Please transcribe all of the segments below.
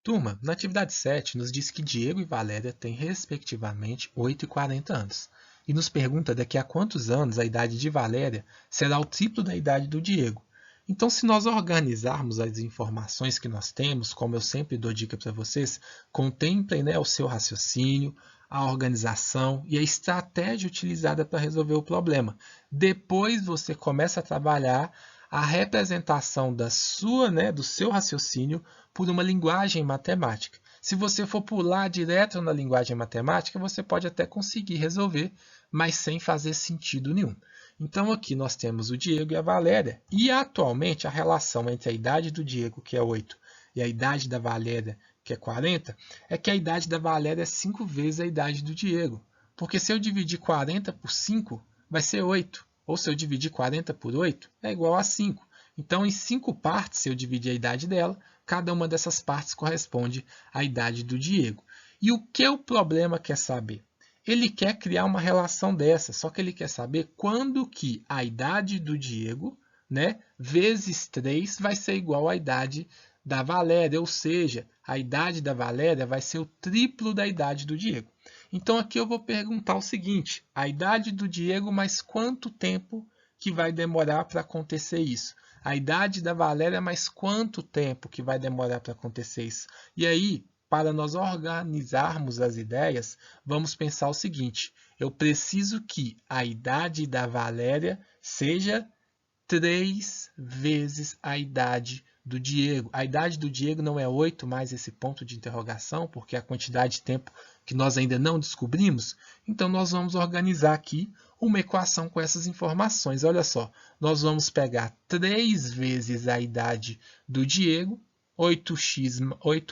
Turma, na atividade 7, nos diz que Diego e Valéria têm, respectivamente, 8 e 40 anos. E nos pergunta daqui a quantos anos a idade de Valéria será o triplo da idade do Diego. Então, se nós organizarmos as informações que nós temos, como eu sempre dou dica para vocês, contemplem, né, o seu raciocínio, a organização e a estratégia utilizada para resolver o problema. Depois você começa a trabalhar a representação da sua, né, do seu raciocínio por uma linguagem matemática. Se você for pular direto na linguagem matemática, você pode até conseguir resolver, mas sem fazer sentido nenhum. Então aqui nós temos o Diego e a Valéria, e atualmente a relação entre a idade do Diego, que é 8, e a idade da Valéria, que é 40, é que a idade da Valéria é 5 vezes a idade do Diego. Porque se eu dividir 40 por 5, vai ser 8. Ou se eu dividir 40 por 8, é igual a 5. Então, em 5 partes, se eu dividir a idade dela, cada uma dessas partes corresponde à idade do Diego. E o que o problema quer saber? Ele quer criar uma relação dessa, só que ele quer saber quando que a idade do Diego, né, vezes 3 vai ser igual à idade da Valéria, ou seja, a idade da Valéria vai ser o triplo da idade do Diego. Então aqui eu vou perguntar o seguinte, a idade do Diego, mais quanto tempo que vai demorar para acontecer isso? A idade da Valéria, mais quanto tempo que vai demorar para acontecer isso? E aí, para nós organizarmos as ideias, vamos pensar o seguinte, eu preciso que a idade da Valéria seja 3 vezes a idade do Diego. A idade do Diego não é 8 mais esse ponto de interrogação, porque é a quantidade de tempo que nós ainda não descobrimos. Então, nós vamos organizar aqui uma equação com essas informações. Olha só, nós vamos pegar 3 vezes a idade do Diego, 8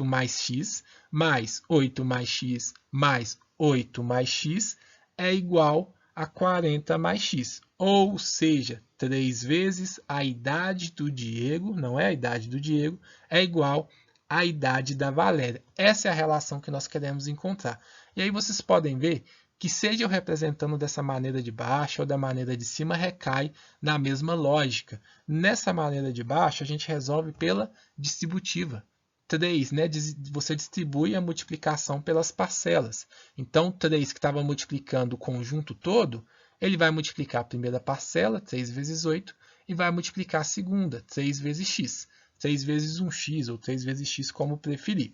mais x, mais 8 mais x, mais 8 mais x, é igual a 40 mais x. Ou seja, 3 vezes a idade do Diego, não é a idade do Diego, é igual à idade da Valéria. Essa é a relação que nós queremos encontrar. E aí vocês podem ver que seja eu representando dessa maneira de baixo ou da maneira de cima, recai na mesma lógica. Nessa maneira de baixo, a gente resolve pela distributiva. 3, né? Você distribui a multiplicação pelas parcelas. Então, 3 que estava multiplicando o conjunto todo, ele vai multiplicar a primeira parcela, 3 vezes 8, e vai multiplicar a segunda, 3 vezes x. 3 vezes 1x, ou 3 vezes x, como preferir.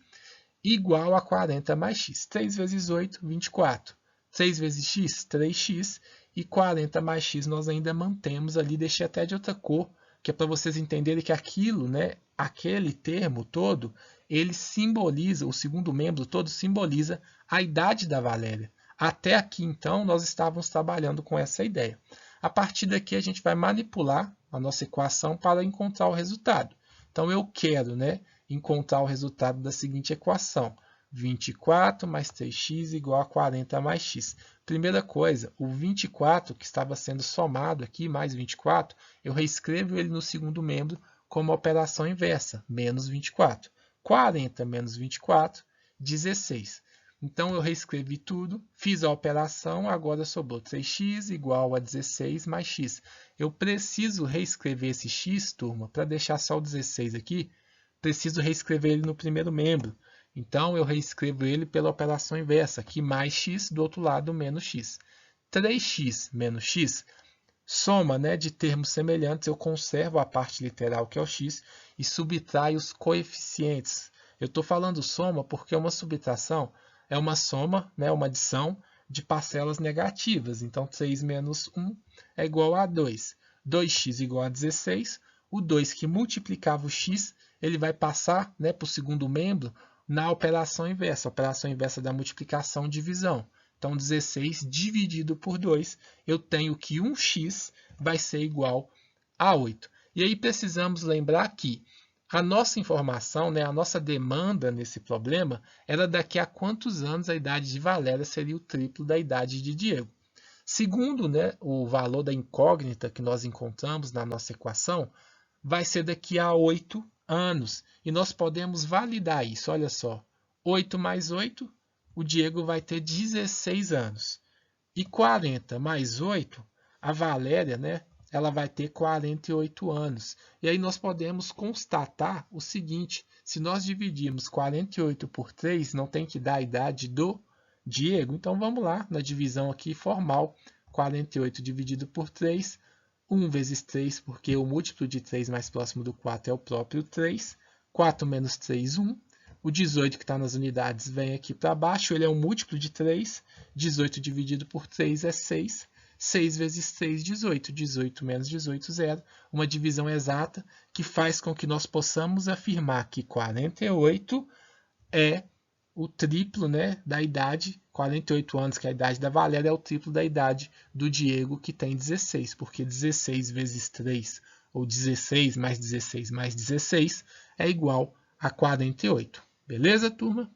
Igual a 40 mais x. 3 vezes 8, 24. 3 vezes x, 3x. E 40 mais x nós ainda mantemos ali, deixei até de outra cor, que é para vocês entenderem que aquilo, né, aquele termo todo, ele simboliza, o segundo membro todo simboliza a idade da Valéria. Até aqui, então, nós estávamos trabalhando com essa ideia. A partir daqui, a gente vai manipular a nossa equação para encontrar o resultado. Então, eu quero, né, encontrar o resultado da seguinte equação. 24 mais 3x igual a 40 mais x. Primeira coisa, o 24 que estava sendo somado aqui, mais 24, eu reescrevo ele no segundo membro como operação inversa, menos 24. 40 menos 24, 16. Então, eu reescrevi tudo, fiz a operação, agora sobrou 3x igual a 16 mais x. Eu preciso reescrever esse x, turma, para deixar só o 16 aqui, preciso reescrever ele no primeiro membro. Então, eu reescrevo ele pela operação inversa, aqui mais x, do outro lado menos x. 3x menos x, soma, né, de termos semelhantes, eu conservo a parte literal, que é o x, e subtraio os coeficientes. Eu estou falando soma porque uma subtração é uma soma, né, uma adição de parcelas negativas. Então, 3 menos 1 é igual a 2. 2x igual a 16. O 2 que multiplicava o x, ele vai passar, né, para o segundo membro na operação inversa. A operação inversa da multiplicação e divisão. Então, 16 dividido por 2, eu tenho que 1x vai ser igual a 8. E aí precisamos lembrar que a nossa informação, né, a nossa demanda nesse problema era daqui a quantos anos a idade de Valéria seria o triplo da idade de Diego. Segundo, né, o valor da incógnita que nós encontramos na nossa equação, vai ser daqui a 8 anos. E nós podemos validar isso. Olha só, 8 mais 8, o Diego vai ter 16 anos. E 40 mais 8, a Valéria, né, ela vai ter 48 anos. E aí nós podemos constatar o seguinte, se nós dividirmos 48 por 3, não tem que dar a idade do Diego. Então vamos lá, na divisão aqui formal, 48 dividido por 3, 1 vezes 3, porque o múltiplo de 3 mais próximo do 4 é o próprio 3, 4 menos 3, 1. O 18 que está nas unidades vem aqui para baixo, ele é um múltiplo de 3, 18 dividido por 3 é 6, 6 vezes 3, 18. 18 menos 18, 0. Uma divisão exata que faz com que nós possamos afirmar que 48 é o triplo, né, da idade. 48 anos, que é a idade da Valéria, é o triplo da idade do Diego, que tem 16. Porque 16 vezes 3, ou 16 mais 16 mais 16, é igual a 48. Beleza, turma?